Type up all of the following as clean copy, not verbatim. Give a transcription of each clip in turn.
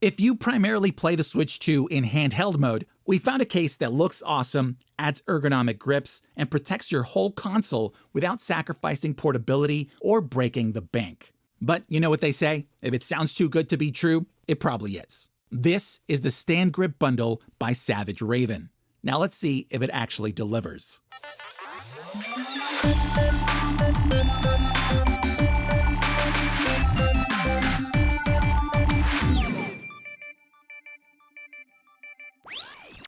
If you primarily play the Switch 2 in handheld mode, we found a case that looks awesome, adds ergonomic grips, and protects your whole console without sacrificing portability or breaking the bank. But you know what they say? If it sounds too good to be true, it probably is. This is the StandGrip bundle by Savage Raven. Now let's see if it actually delivers.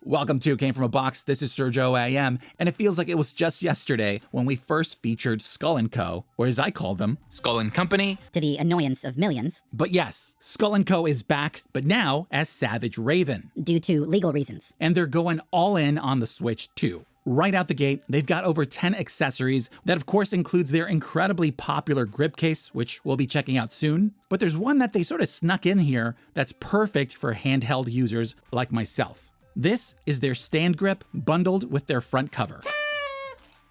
Welcome to Came From a Box. This is Sergio AM, and it feels like it was just yesterday when we first featured Skull & Co., or as I call them, Skull & Company, to the annoyance of millions. But yes, Skull & Co. is back, but now as Savage Raven. Due to legal reasons. And they're going all in on the Switch 2. Right out the gate, they've got over 10 accessories. That of course includes their incredibly popular grip case, which we'll be checking out soon. But there's one that they sort of snuck in here that's perfect for handheld users like myself. This is their StandGrip bundled with their front cover.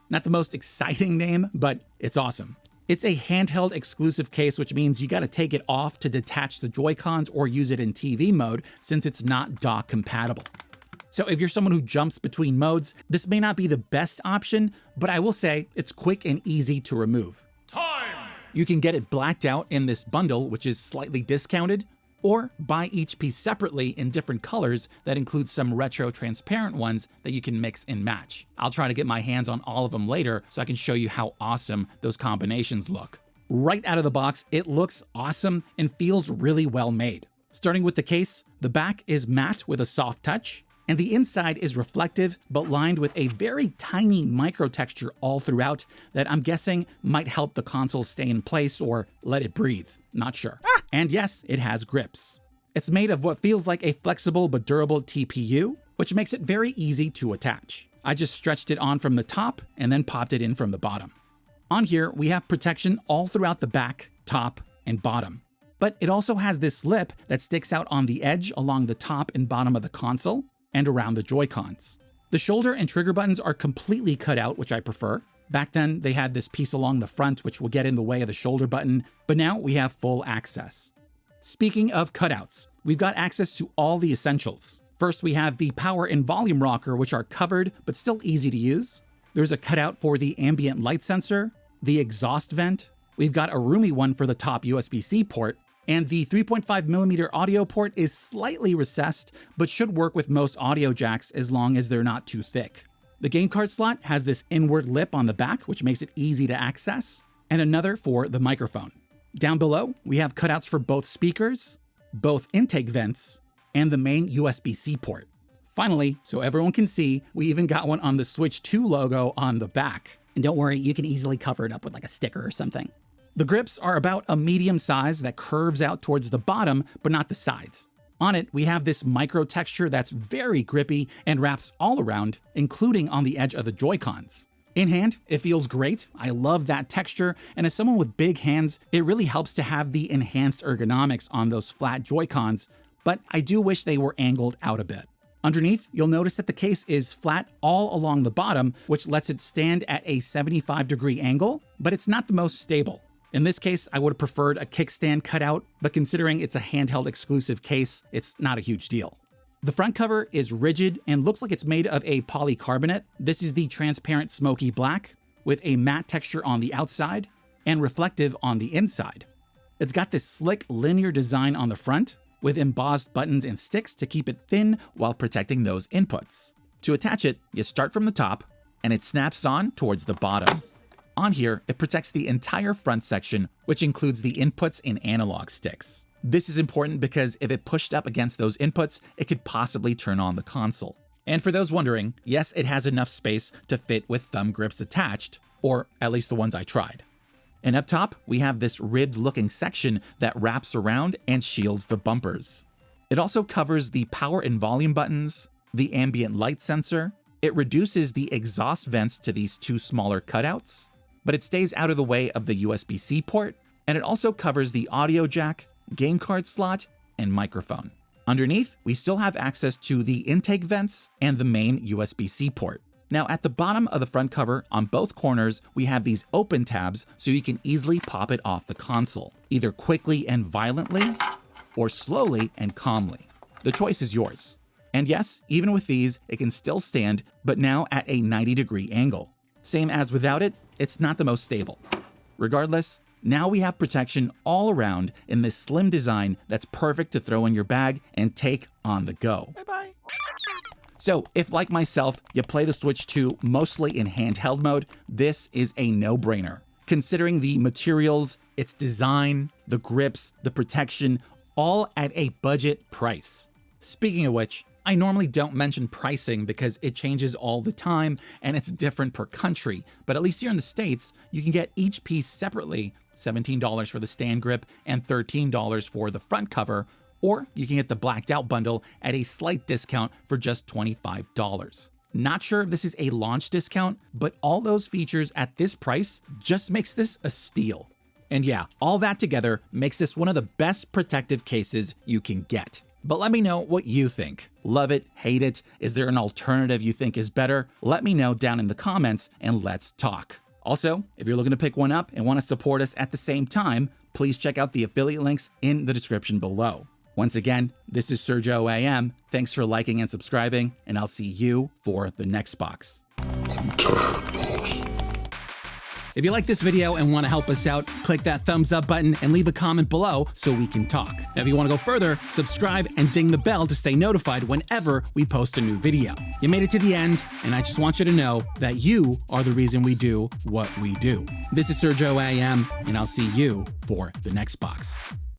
Not the most exciting name, but it's awesome. It's a handheld exclusive case, which means you gotta take it off to detach the Joy-Cons or use it in TV mode since it's not dock compatible. So if you're someone who jumps between modes, this may not be the best option, but I will say it's quick and easy to remove. Time! You can get it blacked out in this bundle, which is slightly discounted, or buy each piece separately in different colors that include some retro transparent ones that you can mix and match. I'll try to get my hands on all of them later so I can show you how awesome those combinations look. Right out of the box, it looks awesome and feels really well made. Starting with the case, the back is matte with a soft touch, and the inside is reflective but lined with a very tiny micro texture all throughout that I'm guessing might help the console stay in place or let it breathe. Not sure. And yes, it has grips. It's made of what feels like a flexible but durable TPU, which makes it very easy to attach. I just stretched it on from the top and then popped it in from the bottom. On here, we have protection all throughout the back, top, and bottom. But it also has this lip that sticks out on the edge along the top and bottom of the console and around the Joy-Cons. The shoulder and trigger buttons are completely cut out, which I prefer. Back then, they had this piece along the front, which will get in the way of the shoulder button, but now we have full access. Speaking of cutouts, we've got access to all the essentials. First, we have the power and volume rocker, which are covered, but still easy to use. There's a cutout for the ambient light sensor, the exhaust vent. We've got a roomy one for the top USB-C port, and the 3.5mm audio port is slightly recessed, but should work with most audio jacks as long as they're not too thick. The game card slot has this inward lip on the back, which makes it easy to access, and another for the microphone. Down below, we have cutouts for both speakers, both intake vents, and the main USB-C port. Finally, so everyone can see, we even got one on the Switch 2 logo on the back. And don't worry, you can easily cover it up with like a sticker or something. The grips are about a medium size that curves out towards the bottom, but not the sides. On it, we have this micro texture that's very grippy and wraps all around, including on the edge of the Joy-Cons. In hand, it feels great. I love that texture, and as someone with big hands, it really helps to have the enhanced ergonomics on those flat Joy-Cons, but I do wish they were angled out a bit. Underneath, you'll notice that the case is flat all along the bottom, which lets it stand at a 75-degree angle, but it's not the most stable. In this case, I would have preferred a kickstand cutout, but considering it's a handheld exclusive case, it's not a huge deal. The front cover is rigid and looks like it's made of a polycarbonate. This is the transparent smoky black with a matte texture on the outside and reflective on the inside. It's got this slick linear design on the front with embossed buttons and sticks to keep it thin while protecting those inputs. To attach it, you start from the top and it snaps on towards the bottom. On here, it protects the entire front section, which includes the inputs and analog sticks. This is important because if it pushed up against those inputs, it could possibly turn on the console. And for those wondering, yes, it has enough space to fit with thumb grips attached, or at least the ones I tried. And up top, we have this ribbed looking section that wraps around and shields the bumpers. It also covers the power and volume buttons, the ambient light sensor. It reduces the exhaust vents to these two smaller cutouts, but it stays out of the way of the USB-C port, and it also covers the audio jack, game card slot, and microphone. Underneath, we still have access to the intake vents and the main USB-C port. Now at the bottom of the front cover, on both corners, we have these open tabs so you can easily pop it off the console, either quickly and violently, or slowly and calmly. The choice is yours. And yes, even with these, it can still stand, but now at a 90-degree angle. Same as without it, it's not the most stable. Regardless, now we have protection all around in this slim design that's perfect to throw in your bag and take on the go. Bye-bye. So if, like myself, you play the Switch 2 mostly in handheld mode, this is a no-brainer. Considering the materials, its design, the grips, the protection, all at a budget price. Speaking of which, I normally don't mention pricing because it changes all the time and it's different per country, but at least here in the States, you can get each piece separately, $17 for the StandGrip and $13 for the front cover, or you can get the blacked out bundle at a slight discount for just $25. Not sure if this is a launch discount, but all those features at this price just makes this a steal. And yeah, all that together makes this one of the best protective cases you can get. But let me know what you think. Love it? Hate it? Is there an alternative you think is better? Let me know down in the comments and let's talk. Also, if you're looking to pick one up and want to support us at the same time, please check out the affiliate links in the description below. Once again, this is Sergio AM. Thanks for liking and subscribing, and I'll see you for the next box. If you like this video and want to help us out, click that thumbs up button and leave a comment below so we can talk. Now, if you want to go further, subscribe and ding the bell to stay notified whenever we post a new video. You made it to the end, and I just want you to know that you are the reason we do what we do. This is Sergio AM, and I'll see you for the next box.